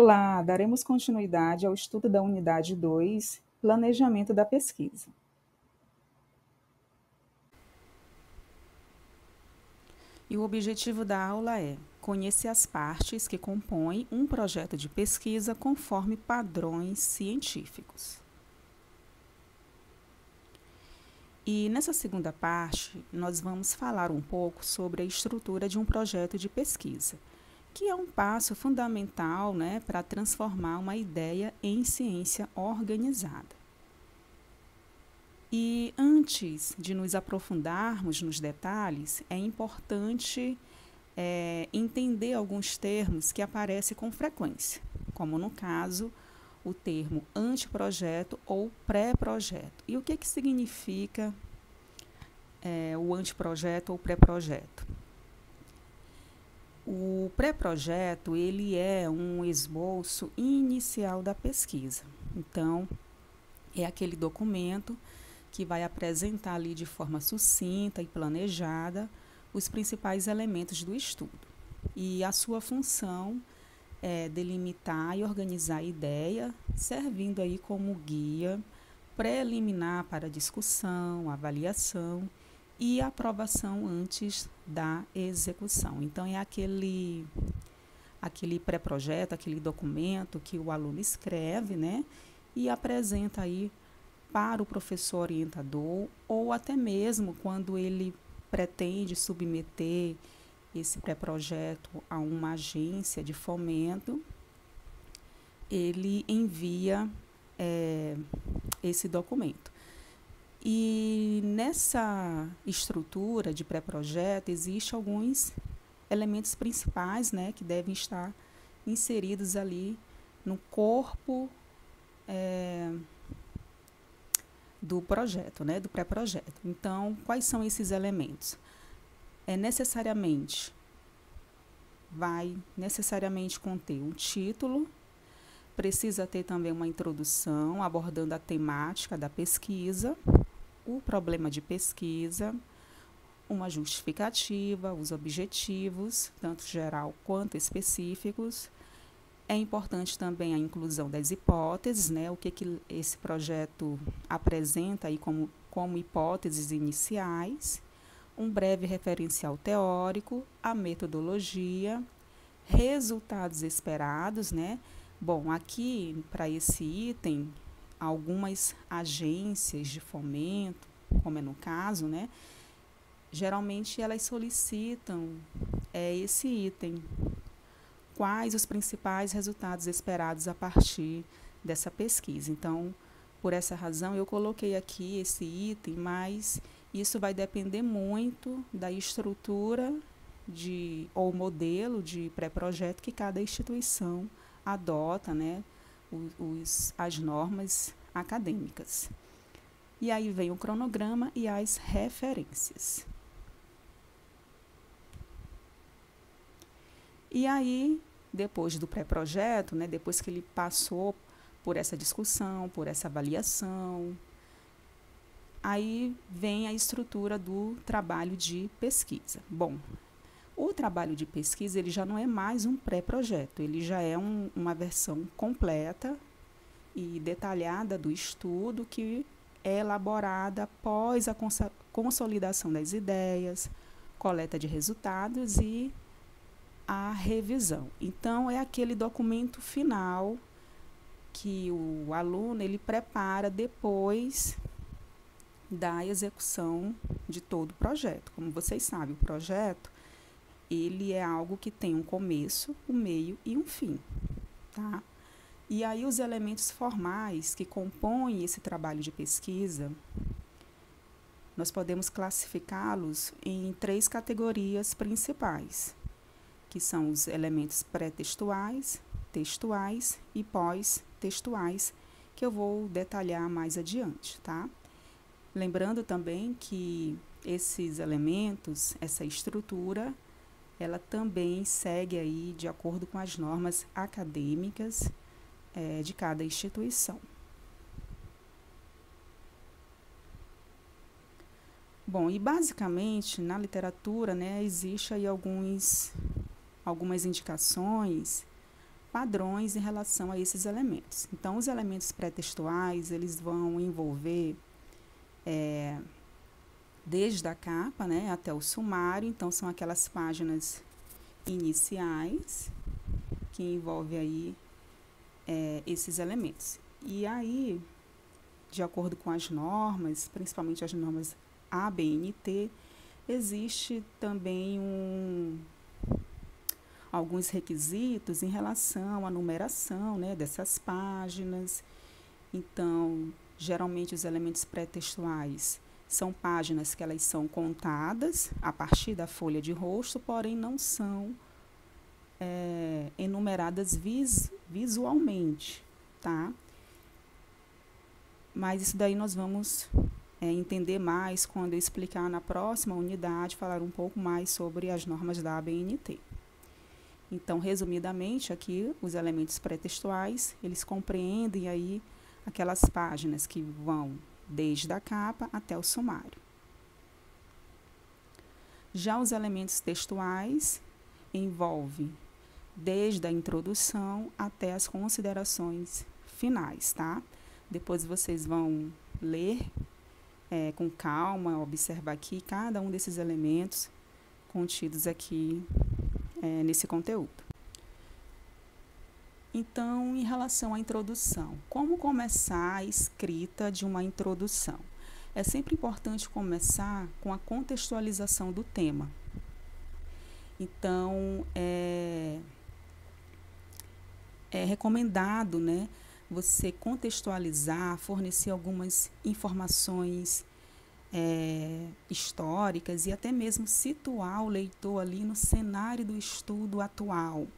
Olá, daremos continuidade ao estudo da unidade 2, Planejamento da pesquisa. E o objetivo da aula é conhecer as partes que compõem um projeto de pesquisa conforme padrões científicos. E nessa segunda parte, nós vamos falar um pouco sobre a estrutura de um projeto de pesquisa, que é um passo fundamental, para transformar uma ideia em ciência organizada. E antes de nos aprofundarmos nos detalhes, é importante entender alguns termos que aparecem com frequência, como no caso o termo anteprojeto ou pré-projeto. E o que significa o anteprojeto ou pré-projeto? O pré-projeto ele é um esboço inicial da pesquisa. Então, é aquele documento que vai apresentar ali de forma sucinta e planejada os principais elementos do estudo. E a sua função é delimitar e organizar a ideia, servindo aí como guia preliminar para discussão, avaliação e aprovação antes da execução. Então, é aquele pré-projeto, aquele documento que o aluno escreve, e apresenta aí para o professor orientador, ou até mesmo quando ele pretende submeter esse pré-projeto a uma agência de fomento, ele envia esse documento. E nessa estrutura de pré-projeto existem alguns elementos principais, que devem estar inseridos ali no corpo do projeto, do pré-projeto. Então, quais são esses elementos? Vai necessariamente conter um título, precisa ter também uma introdução abordando a temática da pesquisa, o problema de pesquisa, uma justificativa, os objetivos, tanto geral quanto específicos. É importante também a inclusão das hipóteses, o que esse projeto apresenta aí como hipóteses iniciais, um breve referencial teórico, a metodologia, resultados esperados, Bom, aqui para esse item, algumas agências de fomento, como é no caso, geralmente elas solicitam esse item. Quais os principais resultados esperados a partir dessa pesquisa? Então, por essa razão, eu coloquei aqui esse item, mas isso vai depender muito da estrutura ou modelo de pré-projeto que cada instituição adota, as normas acadêmicas. E aí vem o cronograma e as referências. E aí, depois do pré-projeto, depois que ele passou por essa discussão, por essa avaliação, aí vem a estrutura do trabalho de pesquisa. Bom, o trabalho de pesquisa ele já não é mais um pré-projeto, ele já é uma versão completa e detalhada do estudo que é elaborada após a consolidação das ideias, coleta de resultados e a revisão. Então, é aquele documento final que o aluno ele prepara depois da execução de todo o projeto. Como vocês sabem, o projeto ele é algo que tem um começo, um meio e um fim, tá? E aí os elementos formais que compõem esse trabalho de pesquisa, nós podemos classificá-los em 3 categorias principais, que são os elementos pré-textuais, textuais e pós-textuais, que eu vou detalhar mais adiante, tá? Lembrando também que esses elementos, essa estrutura, ela também segue aí de acordo com as normas acadêmicas de cada instituição. Bom, e basicamente na literatura, existe aí algumas indicações padrões em relação a esses elementos. Então, os elementos pré-textuais, eles vão envolver desde a capa, né, até o sumário. Então, são aquelas páginas iniciais que envolvem aí esses elementos. E aí, de acordo com as normas, principalmente as normas ABNT, existe também alguns requisitos em relação à numeração, né, dessas páginas. Então, geralmente os elementos pré-textuais são páginas que elas são contadas a partir da folha de rosto, porém não são enumeradas visualmente, tá? Mas isso daí nós vamos entender mais quando eu explicar na próxima unidade, falar um pouco mais sobre as normas da ABNT. Então, resumidamente, aqui, os elementos pré-textuais, eles compreendem aí aquelas páginas que vão desde a capa até o sumário. Já os elementos textuais envolvem desde a introdução até as considerações finais, tá? Depois vocês vão ler com calma, observar aqui cada um desses elementos contidos aqui nesse conteúdo. Então, em relação à introdução, como começar a escrita de uma introdução? É sempre importante começar com a contextualização do tema. Então, é recomendado, né, você contextualizar, fornecer algumas informações históricas e até mesmo situar o leitor ali no cenário do estudo atual,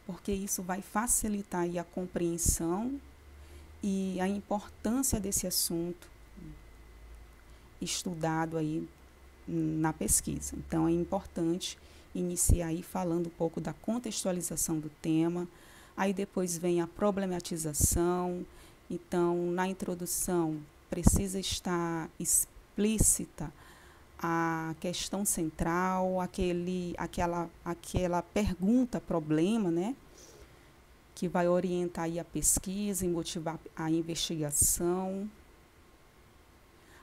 porque isso vai facilitar aí a compreensão e a importância desse assunto estudado aí na pesquisa. Então, é importante iniciar aí falando um pouco da contextualização do tema, aí depois vem a problematização. Então, na introdução, precisa estar explícita a questão central, aquela pergunta, problema, né, que vai orientar aí a pesquisa e motivar a investigação.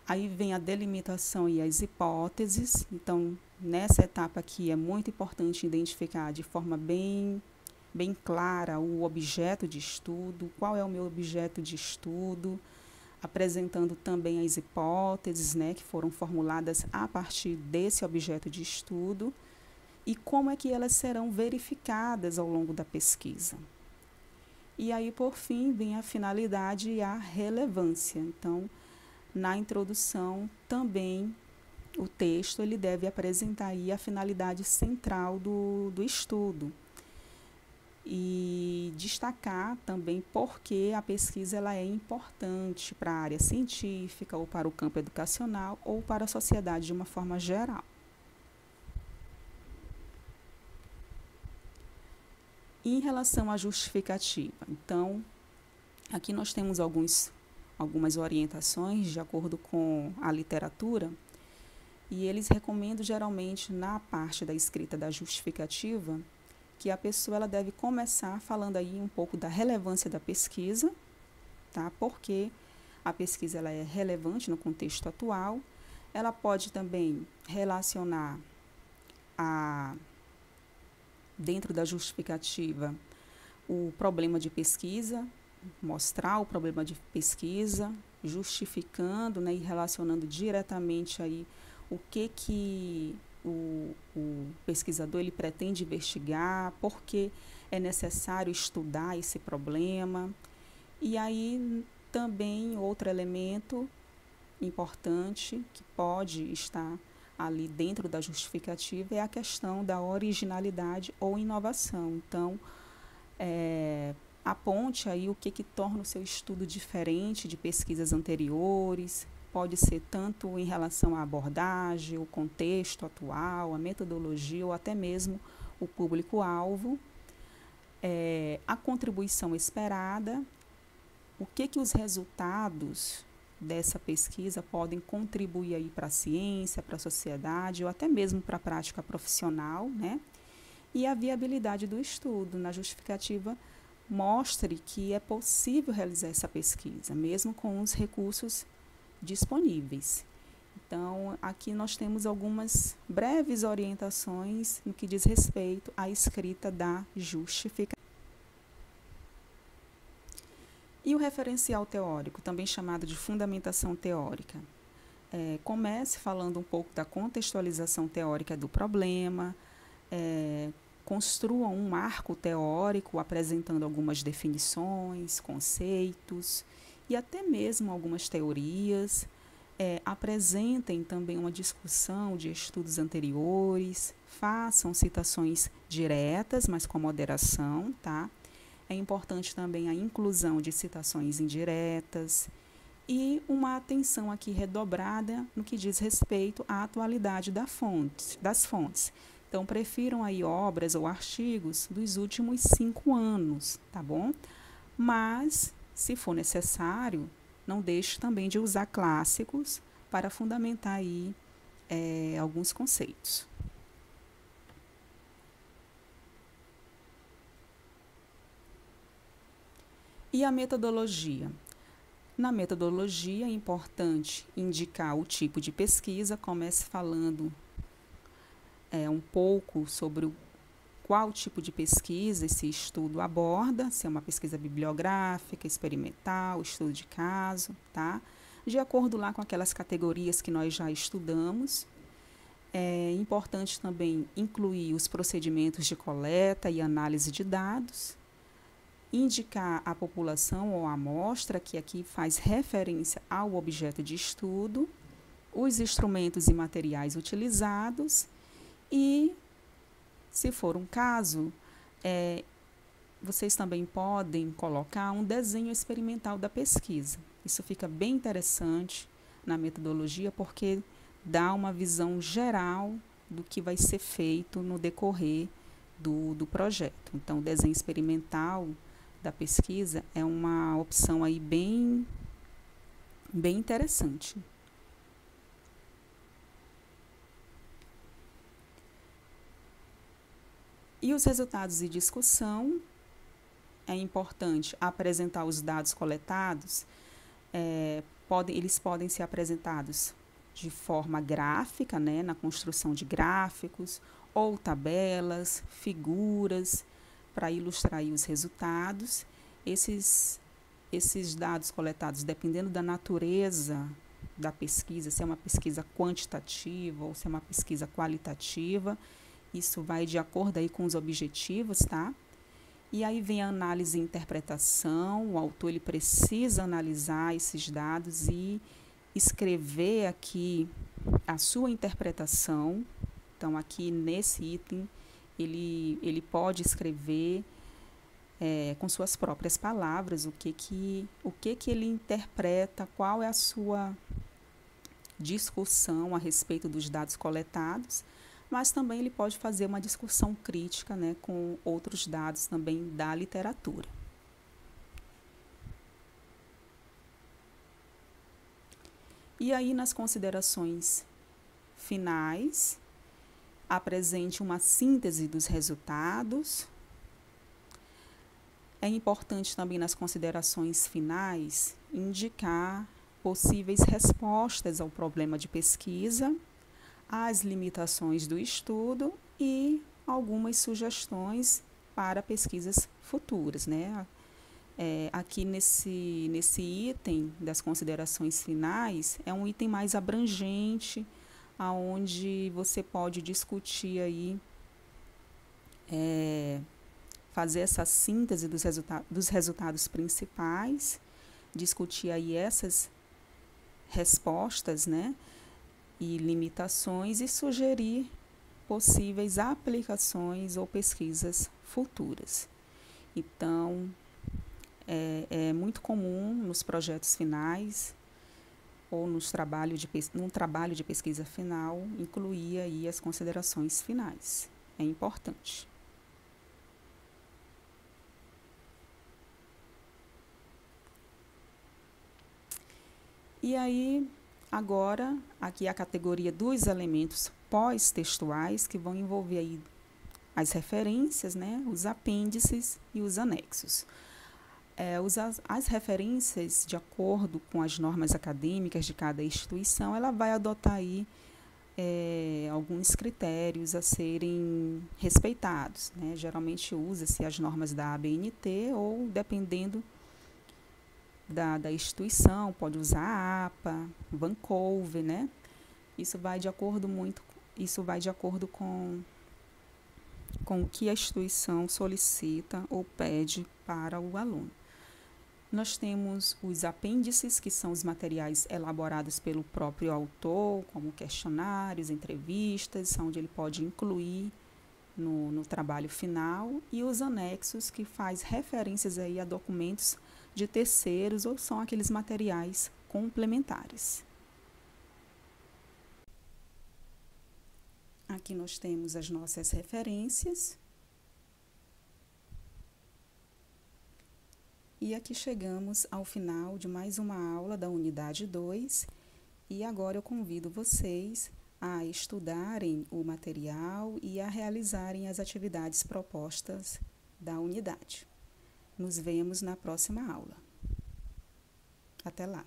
Aí vem a delimitação e as hipóteses. Então, nessa etapa aqui é muito importante identificar de forma bem clara o objeto de estudo, qual é o meu objeto de estudo, apresentando também as hipóteses, né, que foram formuladas a partir desse objeto de estudo e como é que elas serão verificadas ao longo da pesquisa. E aí, por fim, vem a finalidade e a relevância. Então, na introdução, também o texto ele deve apresentar aí a finalidade central do estudo. E destacar também porque a pesquisa ela é importante para a área científica ou para o campo educacional ou para a sociedade de uma forma geral. E em relação à justificativa, então, aqui nós temos algumas orientações de acordo com a literatura e eles recomendam geralmente na parte da escrita da justificativa que a pessoa ela deve começar falando aí um pouco da relevância da pesquisa, tá? Porque a pesquisa ela é relevante no contexto atual. Ela pode também relacionar dentro da justificativa o problema de pesquisa, mostrar o problema de pesquisa, justificando, né, e relacionando diretamente aí o que o pesquisador ele pretende investigar, porque é necessário estudar esse problema. E aí também outro elemento importante que pode estar ali dentro da justificativa é a questão da originalidade ou inovação. Então, aponte aí o que torna o seu estudo diferente de pesquisas anteriores. Pode ser tanto em relação à abordagem, o contexto atual, a metodologia ou até mesmo o público-alvo, a contribuição esperada, o que os resultados dessa pesquisa podem contribuir aí para a ciência, para a sociedade ou até mesmo para a prática profissional, né? e a viabilidade do estudo. Na justificativa, mostre que é possível realizar essa pesquisa, mesmo com os recursos disponíveis. Então, aqui nós temos algumas breves orientações no que diz respeito à escrita da justificativa. E o referencial teórico, também chamado de fundamentação teórica. Comece falando um pouco da contextualização teórica do problema, construa um marco teórico apresentando algumas definições, conceitos e até mesmo algumas teorias. Apresentem também uma discussão de estudos anteriores, façam citações diretas, mas com moderação, tá? É importante também a inclusão de citações indiretas e uma atenção aqui redobrada no que diz respeito à atualidade das fontes. Então, prefiram aí obras ou artigos dos últimos 5 anos, tá bom? Mas, se for necessário, não deixe também de usar clássicos para fundamentar aí alguns conceitos. E a metodologia? Na metodologia é importante indicar o tipo de pesquisa, comece falando um pouco sobre qual tipo de pesquisa esse estudo aborda, se é uma pesquisa bibliográfica, experimental, estudo de caso, tá? De acordo lá com aquelas categorias que nós já estudamos. É importante também incluir os procedimentos de coleta e análise de dados, indicar a população ou a amostra, que aqui faz referência ao objeto de estudo, os instrumentos e materiais utilizados e, se for um caso, vocês também podem colocar um desenho experimental da pesquisa. Isso fica bem interessante na metodologia, porque dá uma visão geral do que vai ser feito no decorrer do projeto. Então, o desenho experimental da pesquisa é uma opção aí bem interessante. E os resultados de discussão, é importante apresentar os dados coletados, eles podem ser apresentados de forma gráfica, né, na construção de gráficos, ou tabelas, figuras, para ilustrar aí os resultados. Esses dados coletados, dependendo da natureza da pesquisa, se é uma pesquisa quantitativa ou se é uma pesquisa qualitativa, isso vai de acordo aí com os objetivos, tá? E aí vem a análise e interpretação. O autor ele precisa analisar esses dados e escrever aqui a sua interpretação. Então, aqui nesse item, ele pode escrever com suas próprias palavras o que ele interpreta, qual é a sua discussão a respeito dos dados coletados, mas também ele pode fazer uma discussão crítica, né, com outros dados também da literatura. E aí, nas considerações finais, apresente uma síntese dos resultados. É importante também, nas considerações finais, indicar possíveis respostas ao problema de pesquisa, as limitações do estudo e algumas sugestões para pesquisas futuras, né? Aqui nesse item das considerações finais, é um item mais abrangente, onde você pode discutir aí, fazer essa síntese dos resultados principais, discutir aí essas respostas, né, e limitações e sugerir possíveis aplicações ou pesquisas futuras. Então, é muito comum nos projetos finais ou num trabalho de pesquisa final, incluir aí as considerações finais. É importante. E aí, agora, aqui a categoria dos elementos pós-textuais, que vão envolver aí as referências, né, os apêndices e os anexos. As referências, de acordo com as normas acadêmicas de cada instituição, ela vai adotar aí alguns critérios a serem respeitados, né? Geralmente usa-se as normas da ABNT ou, dependendo da instituição, pode usar a APA, Vancouver, né? Isso vai de acordo com o que a instituição solicita ou pede para o aluno. Nós temos os apêndices, que são os materiais elaborados pelo próprio autor, como questionários, entrevistas, onde ele pode incluir no trabalho final, e os anexos, que faz referências aí a documentos de terceiros ou são aqueles materiais complementares. Aqui nós temos as nossas referências. E aqui chegamos ao final de mais uma aula da unidade 2 e agora eu convido vocês a estudarem o material e a realizarem as atividades propostas da unidade. Nos vemos na próxima aula. Até lá!